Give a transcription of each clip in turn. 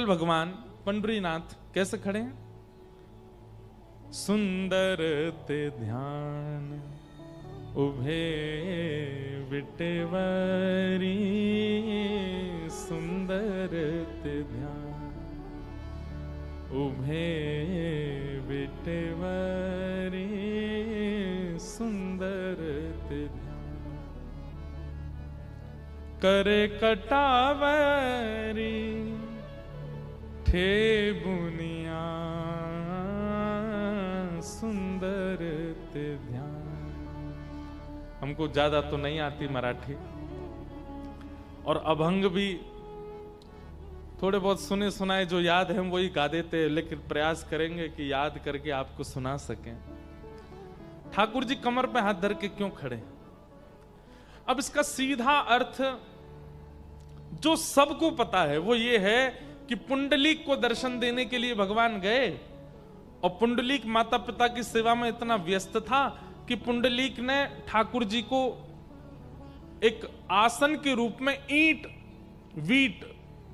विठ्ठल भगवान पंडरीनाथ कैसे खड़े हैं? सुंदर ते ध्यान उभे विटेवरी, सुंदर ते ध्यान उभे विटेवरी, सुंदर ते ध्यान करे कटावरी, ठे बुनिया सुंदर ते ध्यान। हमको ज्यादा तो नहीं आती मराठी और अभंग भी थोड़े बहुत सुने सुनाए जो याद है हम वही गा देते हैं, लेकिन प्रयास करेंगे कि याद करके आपको सुना सकें। ठाकुर जी कमर पे हाथ धर के क्यों खड़े? अब इसका सीधा अर्थ जो सबको पता है वो ये है कि पुंडलीक को दर्शन देने के लिए भगवान गए और पुंडलीक माता पिता की सेवा में इतना व्यस्त था कि पुंडलीक ने ठाकुर जी को एक आसन के रूप में ईंट वीट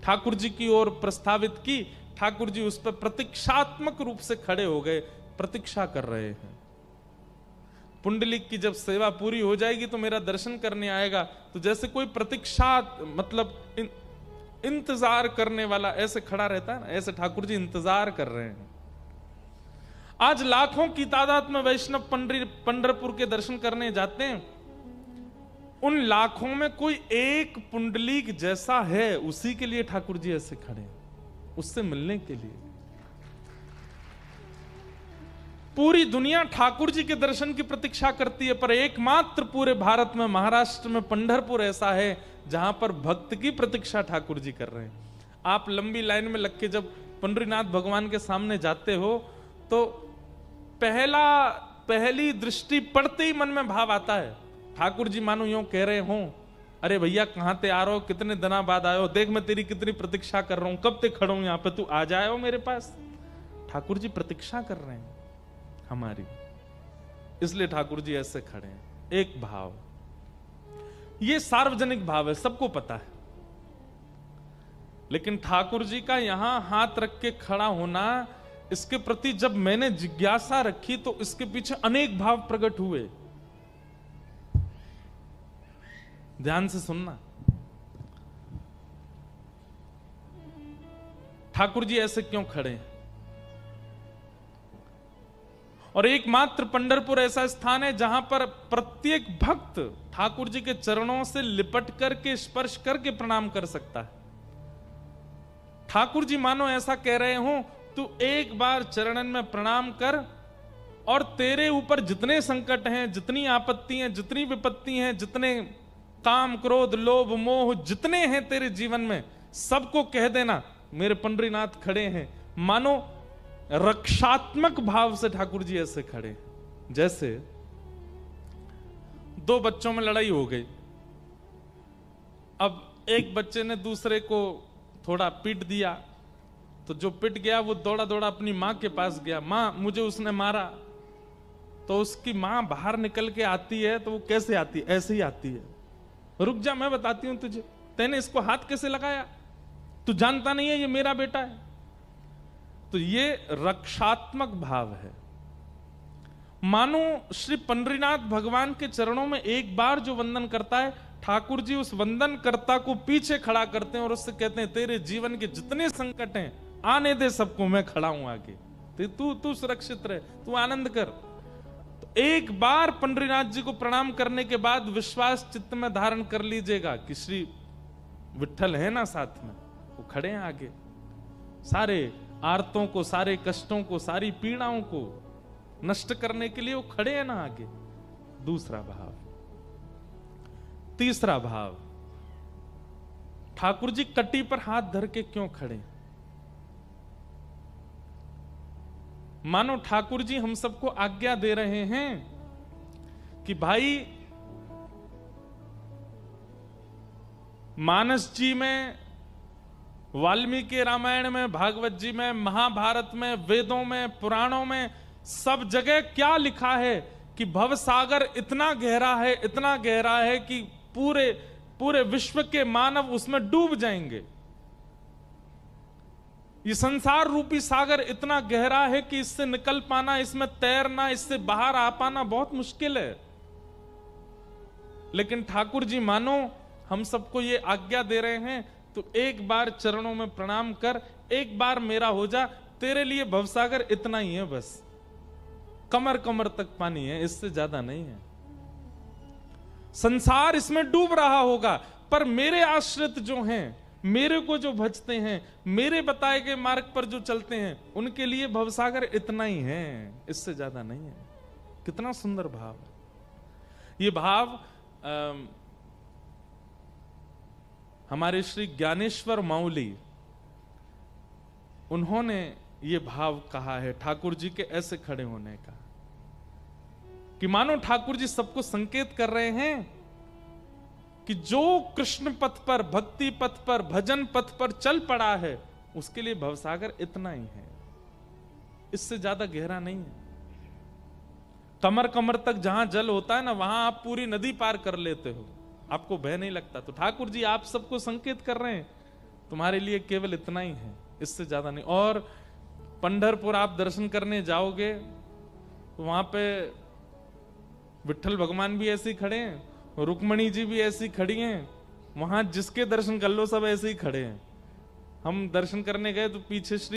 ठाकुर जी की ओर प्रस्तावित की। ठाकुर जी उस पर प्रतीक्षात्मक रूप से खड़े हो गए, प्रतीक्षा कर रहे हैं। पुंडलीक की जब सेवा पूरी हो जाएगी तो मेरा दर्शन करने आएगा, तो जैसे कोई प्रतीक्षा मतलब इंतजार करने वाला ऐसे खड़ा रहता है ना, ऐसे ठाकुर जी इंतजार कर रहे हैं। आज लाखों की तादाद में वैष्णव पंढरपुर के दर्शन करने जाते हैं। उन लाखों में कोई एक पुंडलीक जैसा है, उसी के लिए ठाकुर जी ऐसे खड़े हैं, उससे मिलने के लिए। पूरी दुनिया ठाकुर जी के दर्शन की प्रतीक्षा करती है, पर एकमात्र पूरे भारत में महाराष्ट्र में पंढरपुर ऐसा है जहां पर भक्त की प्रतीक्षा ठाकुर जी कर रहे हैं। आप लंबी लाइन में लग के जब पंढरीनाथ भगवान के सामने जाते हो तो पहली दृष्टि पड़ते ही मन में भाव आता है। ठाकुर जी मानो यूं कह रहे हो, अरे भैया कहां ते आ रहे हो, कितने दिनों बाद आए हो, देख मैं तेरी कितनी प्रतीक्षा कर रहा हूं, कब तक खड़ा हूं यहां पे, तू आ जाए हो मेरे पास। ठाकुर जी प्रतीक्षा कर रहे हैं हमारी, इसलिए ठाकुर जी ऐसे खड़े हैं। एक भाव, ये सार्वजनिक भाव है, सबको पता है, लेकिन ठाकुर जी का यहां हाथ रख के खड़ा होना, इसके प्रति जब मैंने जिज्ञासा रखी तो इसके पीछे अनेक भाव प्रकट हुए। ध्यान से सुनना। ठाकुर जी ऐसे क्यों खड़े हैं? और एकमात्र पंढरपुर ऐसा स्थान है जहां पर प्रत्येक भक्त ठाकुर जी के चरणों से लिपट करके स्पर्श करके प्रणाम कर सकता है। ठाकुर जी मानो ऐसा कह रहे हो, तू एक बार चरणन में प्रणाम कर और तेरे ऊपर जितने संकट हैं, जितनी आपत्ति हैं, जितनी विपत्ति हैं, जितने काम क्रोध लोभ मोह जितने हैं तेरे जीवन में, सबको कह देना मेरे पंडरीनाथ खड़े हैं। मानो रक्षात्मक भाव से ठाकुर जी ऐसे खड़े, जैसे दो बच्चों में लड़ाई हो गई। अब एक बच्चे ने दूसरे को थोड़ा पीट दिया, तो जो पिट गया वो दौड़ा दौड़ा अपनी मां के पास गया, मां मुझे उसने मारा। तो उसकी मां बाहर निकल के आती है, तो वो कैसे आती है? ऐसे ही आती है, रुक जा मैं बताती हूं तुझे, तैने इसको हाथ कैसे लगाया, तू जानता नहीं है ये मेरा बेटा है। तो ये रक्षात्मक भाव है। मानो श्री पंडरीनाथ भगवान के चरणों में एक बार जो वंदन करता है, ठाकुर जी उस वंदन कर्ता को पीछे खड़ा करते हैं और उससे कहते हैं तेरे जीवन के जितने संकट हैं आने दे सबको, मैं खड़ा हूं आगे, तू सुरक्षित रहे, तू आनंद कर। तो एक बार पंडरीनाथ जी को प्रणाम करने के बाद विश्वास चित्त में धारण कर लीजिएगा कि श्री विठ्ठल है ना साथ में, वो खड़े हैं आगे, सारे आर्तों को, सारे कष्टों को, सारी पीड़ाओं को नष्ट करने के लिए वो खड़े हैं ना आगे। दूसरा भाव। तीसरा भाव, ठाकुर जी कटी पर हाथ धर के क्यों खड़े? मानो ठाकुर जी हम सबको आज्ञा दे रहे हैं कि भाई मानस जी में, वाल्मीकि रामायण में, भागवत जी में, महाभारत में, वेदों में, पुराणों में, सब जगह क्या लिखा है कि भव सागर इतना गहरा है, इतना गहरा है कि पूरे विश्व के मानव उसमें डूब जाएंगे। ये संसार रूपी सागर इतना गहरा है कि इससे निकल पाना, इसमें तैरना, इससे बाहर आ पाना बहुत मुश्किल है। लेकिन ठाकुर जी मानो हम सबको ये आज्ञा दे रहे हैं, तो एक बार चरणों में प्रणाम कर, एक बार मेरा हो जा, तेरे लिए भवसागर इतना ही है बस। कमर कमर तक पानी है, इससे ज्यादा नहीं है। संसार इसमें डूब रहा होगा, पर मेरे आश्रित जो हैं, मेरे को जो भजते हैं, मेरे बताए गए मार्ग पर जो चलते हैं, उनके लिए भवसागर इतना ही है, इससे ज्यादा नहीं है। कितना सुंदर भाव है ये भाव। हमारे श्री ज्ञानेश्वर माउली, उन्होंने ये भाव कहा है ठाकुर जी के ऐसे खड़े होने का, कि मानो ठाकुर जी सबको संकेत कर रहे हैं कि जो कृष्ण पथ पर, भक्ति पथ पर, भजन पथ पर चल पड़ा है, उसके लिए भवसागर इतना ही है, इससे ज्यादा गहरा नहीं है। कमर कमर तक जहां जल होता है ना, वहां आप पूरी नदी पार कर लेते हो, आपको भय नहीं लगता। तो ठाकुर जी आप सबको संकेत कर रहे हैं, तुम्हारे लिए केवल इतना ही है, इससे ज्यादा नहीं। और पंढरपुर आप दर्शन करने जाओगे तो वहां पे विठ्ठल भगवान भी ऐसे ही खड़े हैं, रुक्मणी जी भी ऐसी खड़ी हैं, वहां जिसके दर्शन कर लो सब ऐसे ही खड़े हैं। हम दर्शन करने गए तो पीछे श्री